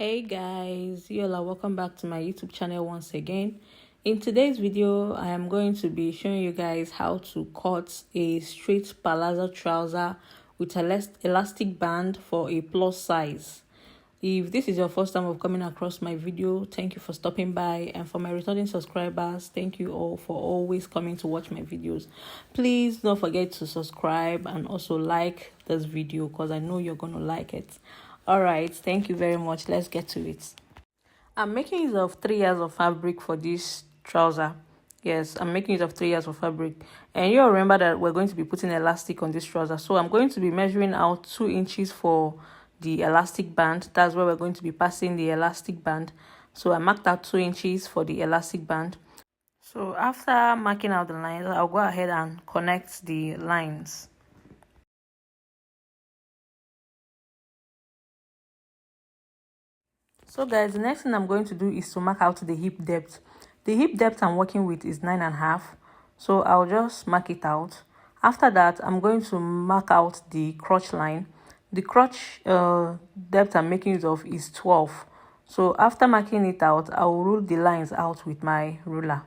Hey guys, yola, welcome back to my YouTube channel once again. In today's video, I am going to be showing you guys how to cut a straight palazzo trouser with an elastic band for a plus size. If this is your first time of coming across my video, thank you for stopping by, and for my returning subscribers, thank you all for always coming to watch my videos. Please don't forget to subscribe and also like this video because I know you're going to like it. All right, thank you very much. Let's get to it. I'm making use of 3 yards of fabric for this trouser. Yes, I'm making use of 3 yards of fabric, and you'll remember that we're going to be putting elastic on this trouser, so I'm going to be measuring out 2 inches for the elastic band. That's where we're going to be passing the elastic band. So I marked out 2 inches for the elastic band. So after marking out the lines, I'll go ahead and connect the lines. So guys, the next thing I'm going to do is to mark out the hip depth. The hip depth I'm working with is 9.5, so I'll just mark it out. After that, I'm going to mark out the crotch line. The crotch depth I'm making use of is 12, so after marking it out, I will rule the lines out with my ruler.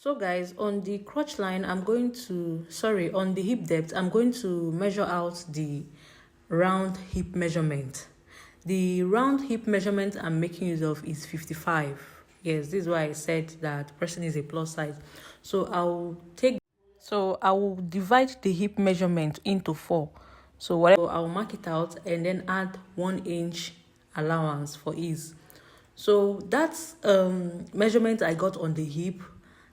So guys, on the crotch line, on the hip depth, I'm going to measure out the round hip measurement. The round hip measurement I'm making use of is 55. Yes, this is why I said that person is a plus size. So I will divide the hip measurement into 4. So I'll mark it out and then add 1 inch allowance for ease. So that's measurement I got on the hip.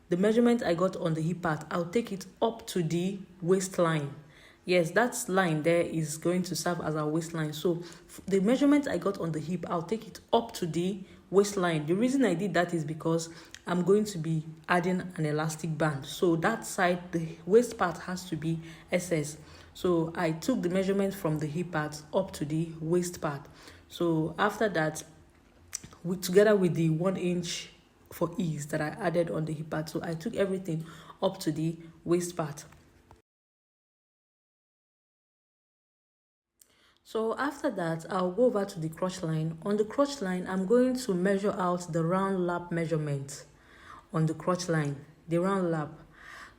The measurement I got on the hip part, I'll take it up to the waistline. Yes, that line there is going to serve as our waistline. So the measurement I got on the hip, I'll take it up to the waistline. The reason I did that is because I'm going to be adding an elastic band. So that side, the waist part has to be SS. So I took the measurement from the hip part up to the waist part. So after that, together with the 1 inch for ease that I added on the hip part, so I took everything up to the waist part. So after that, I'll go over to the crotch line. On the crotch line, I'm going to measure out the round lap measurement on the crotch line, the round lap.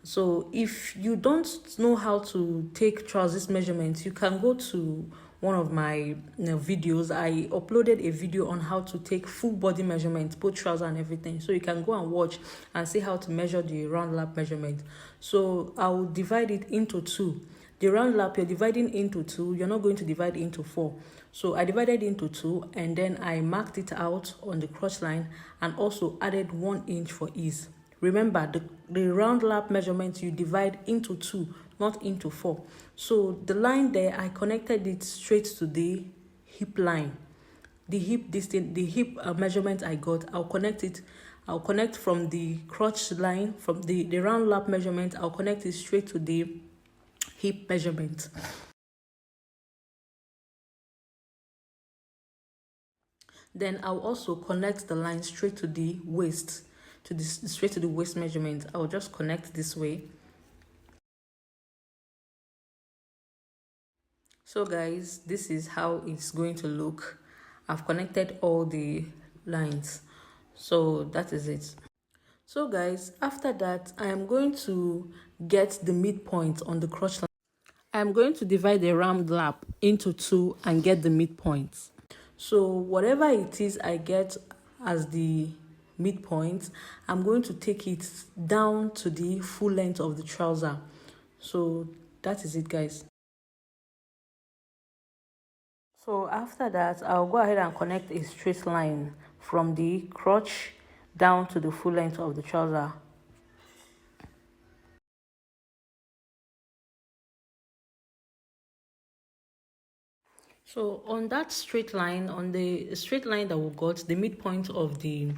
So if you don't know how to take trousers measurements, you can go to one of my videos. I uploaded a video on how to take full body measurements, both trouser and everything. So you can go and watch and see how to measure the round lap measurement. So I will divide it into 2. The round lap you're dividing into 2, you're not going to divide into 4. So I divided into 2 and then I marked it out on the crotch line and also added 1 inch for ease. Remember, the round lap measurement you divide into 2, not into 4. So the line there, I connected it straight to the hip line. The hip measurement I got, I'll connect from the crotch line, from the round lap measurement, I'll connect it straight to the hip measurement. Then I'll also connect the line straight to the waist, straight to the waist measurement. I'll just connect this way. So guys, this is how it's going to look. I've connected all the lines, so that is it. So guys, after that, I am going to get the midpoint on the crotch line. I'm going to divide the round lap into 2 and get the midpoint. So whatever it is I get as the midpoint, I'm going to take it down to the full length of the trouser. So that is it, guys. So after that, I'll go ahead and connect a straight line from the crotch down to the full length of the trouser. So on that straight line, on the straight line that we got, the midpoint of the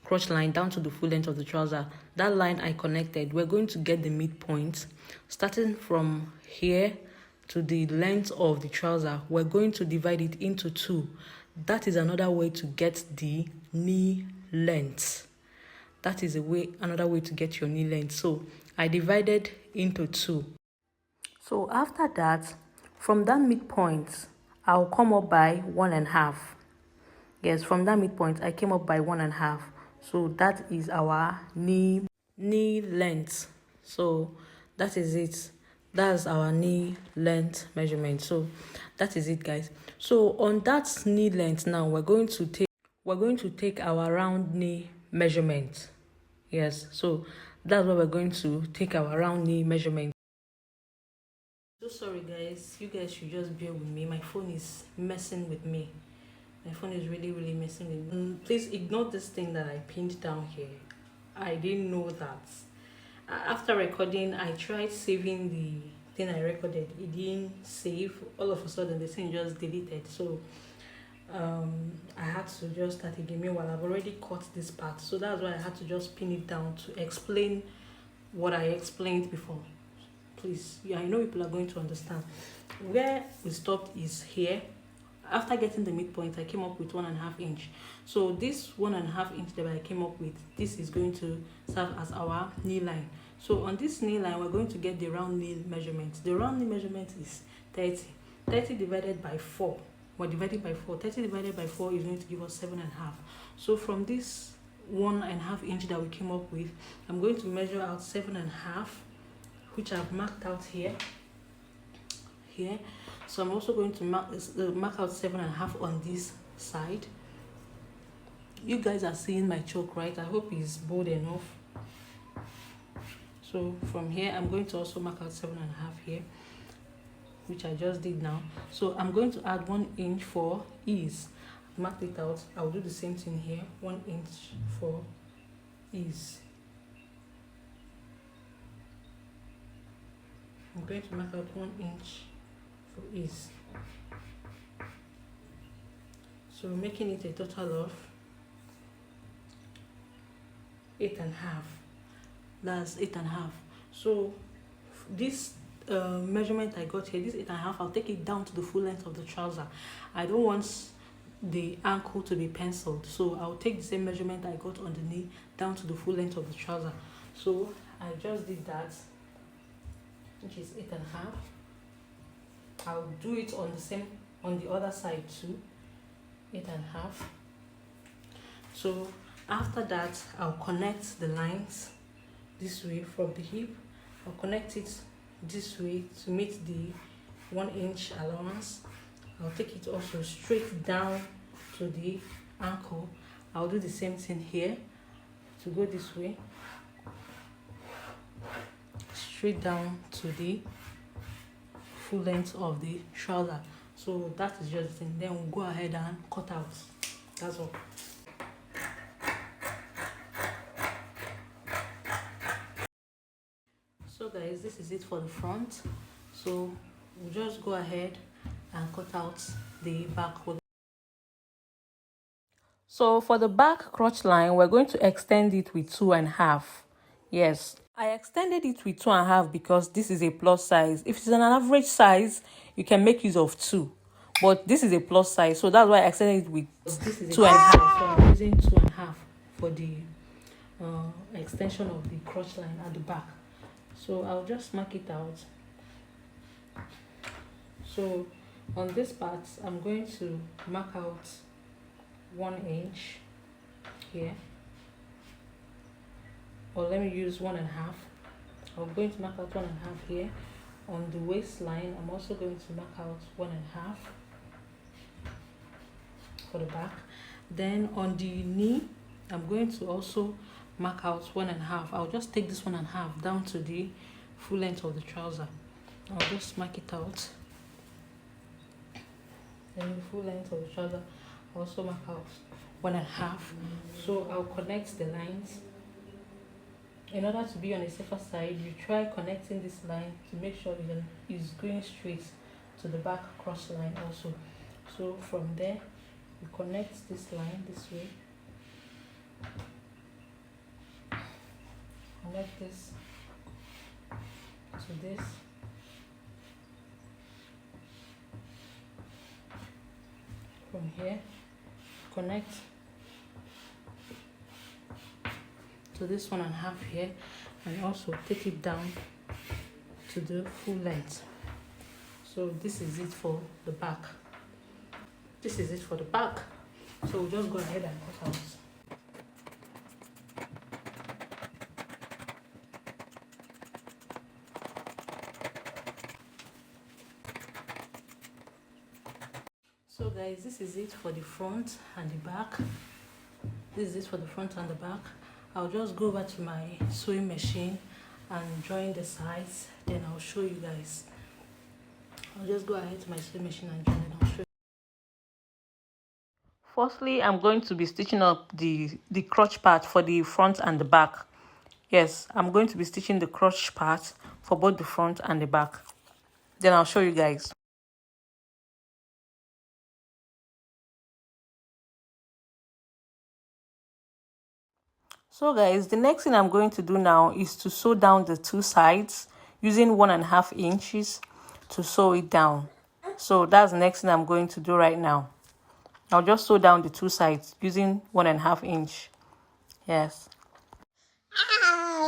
crotch line down to the full length of the trouser, that line I connected, we're going to get the midpoint. Starting from here to the length of the trouser, we're going to divide it into 2. That is another way to get the knee length. that is another way to get your knee length. So I divided into 2. So after that, from that midpoint, I'll come up by 1.5. Yes, from that midpoint, I came up by 1.5. So that is our knee length. So that is it. That's our knee length measurement. So that is it, guys. So on that knee length now, we're going to take our round knee measurement. Yes, so that's what we're going to take our round knee measurement. So sorry, guys. You guys should just bear with me. My phone is messing with me. My phone is really messing with me. Please ignore this thing that I pinned down here. I didn't know that. After recording, I tried saving the thing I recorded. It didn't save. All of a sudden, the thing just deleted. So I had to just start again. Meanwhile, I've already cut this part. So that's why I had to just pin it down to explain what I explained before. Please, yeah, I know people are going to understand. Where we stopped is here. After getting the midpoint, I came up with 1.5 inch. So this 1.5 inch that I came up with, this is going to serve as our knee line. So on this knee line, we're going to get the round knee measurement. The round knee measurement is 30. 30 divided by 4. We're dividing by 4. 30 divided by 4 is going to give us 7.5. So from this 1.5 inch that we came up with, I'm going to measure out 7.5, which I've marked out here. So I'm also going to mark out 7.5 on this side. You guys are seeing my choke, right? I hope it's bold enough. So from here, I'm going to also mark out 7.5 here, which I just did now. So I'm going to add 1 inch for ease. I've marked it out. I'll do the same thing here. 1 inch for ease. I'm going to mark out 1 inch for ease. So making it a total of 8.5. That's 8.5. So this measurement I got here, this 8.5, I'll take it down to the full length of the trouser. I don't want the ankle to be penciled, so I'll take the same measurement I got on the knee down to the full length of the trouser. So I just did that, which is 8.5. I'll do it on the other side too, 8.5. So after that, I'll connect the lines this way from the hip. I'll connect it this way to meet the 1 inch allowance. I'll take it also straight down to the ankle. I'll do the same thing here to go this way, straight down to the full length of the trouser. So that is just the thing. Then we'll go ahead and cut out. That's all. So guys, this is it for the front. So we'll just go ahead and cut out the back. So for the back crotch line, we're going to extend it with 2.5. Yes, I extended it with 2.5 because this is a plus size. If it's an average size, you can make use of 2. But this is a plus size, so that's why I extended it with 2.5. So I'm using 2.5 for the extension of the crotch line at the back. So I'll just mark it out. So on this part, I'm going to mark out 1 inch here, or let me use 1.5. I'm going to mark out 1.5 here. On the waistline, I'm also going to mark out 1.5 for the back. Then on the knee, I'm going to also mark out 1.5. I'll just take this 1.5 down to the full length of the trouser. I'll just mark it out. Then the full length of the trouser, I'll also mark out 1.5. So I'll connect the lines. In order to be on a safer side, you try connecting this line to make sure it is going straight to the back cross line also. So from there, you connect this line this way. Connect this to this. From here, connect to this 1.5 here, and also take it down to the full length. So this is it for the back. This is it for the back. So we'll just go ahead and cut out. So guys, this is it for the front and the back. This is it for the front and the back. I'll just go over to my sewing machine and join the sides, then I'll show you guys. I'll just go ahead to my sewing machine and join it. I'll show you. Firstly, I'm going to be stitching up the crotch part for the front and the back. Yes, I'm going to be stitching the crotch part for both the front and the back. Then I'll show you guys. So guys, the next thing I'm going to do now is to sew down the two sides using 1.5 inches to sew it down. So that's the next thing I'm going to do right now. I'll just sew down the two sides using 1.5 inch. Yes.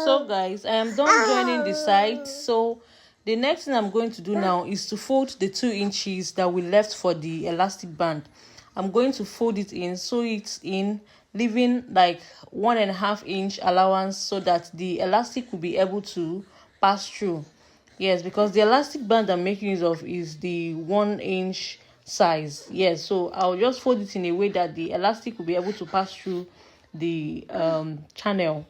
So guys, I am done joining the sides. So the next thing I'm going to do now is to fold the 2 inches that we left for the elastic band. I'm going to fold it in, sew it in, leaving like 1.5 inch allowance so that the elastic will be able to pass through. Yes, because the elastic band I'm making use of is the 1 inch size. Yes, so I'll just fold it in a way that the elastic will be able to pass through the channel.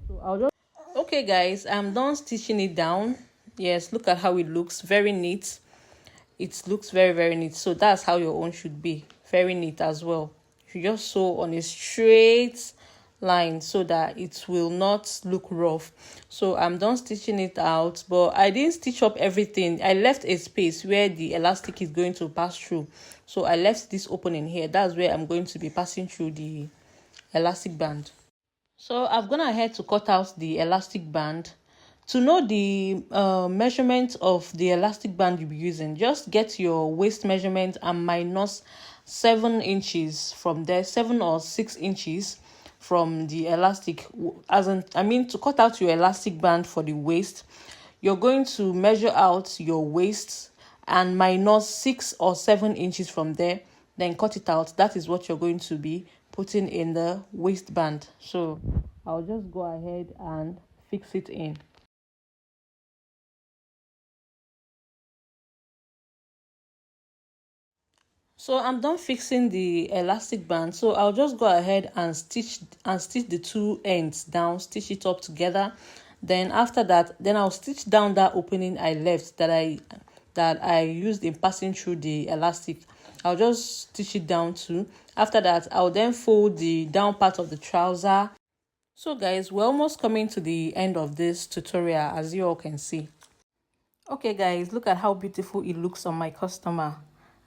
So I'll just... Okay guys, I'm done stitching it down. Yes, look at how it looks. Very neat. It looks very neat. So that's how your own should be. Very neat as well. You just sew on a straight line so that it will not look rough. So I'm done stitching it out, but I didn't stitch up everything. I left a space where the elastic is going to pass through. So I left this opening here. That's where I'm going to be passing through the elastic band. So I've gone ahead to cut out the elastic band. To know the measurement of the elastic band you'll be using, just get your waist measurement and minus 7 inches from there, 7 or 6 inches from the elastic. To cut out your elastic band for the waist, you're going to measure out your waist and minus 6 or 7 inches from there, then cut it out. That is what you're going to be putting in the waistband. So I'll just go ahead and fix it in. So I'm done fixing the elastic band. So I'll just go ahead and stitch the two ends down, stitch it up together. Then after that, I'll stitch down that opening I left that I used in passing through the elastic. I'll just stitch it down too. After that, I'll then fold the down part of the trouser. So guys, we're almost coming to the end of this tutorial, as you all can see. Okay guys, look at how beautiful it looks on my customer.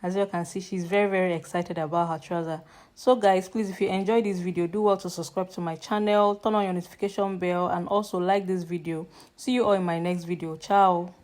As you can see, she's very excited about her trouser. So guys, please, if you enjoyed this video, do well to subscribe to my channel, turn on your notification bell, and also like this video. See you all in my next video. Ciao.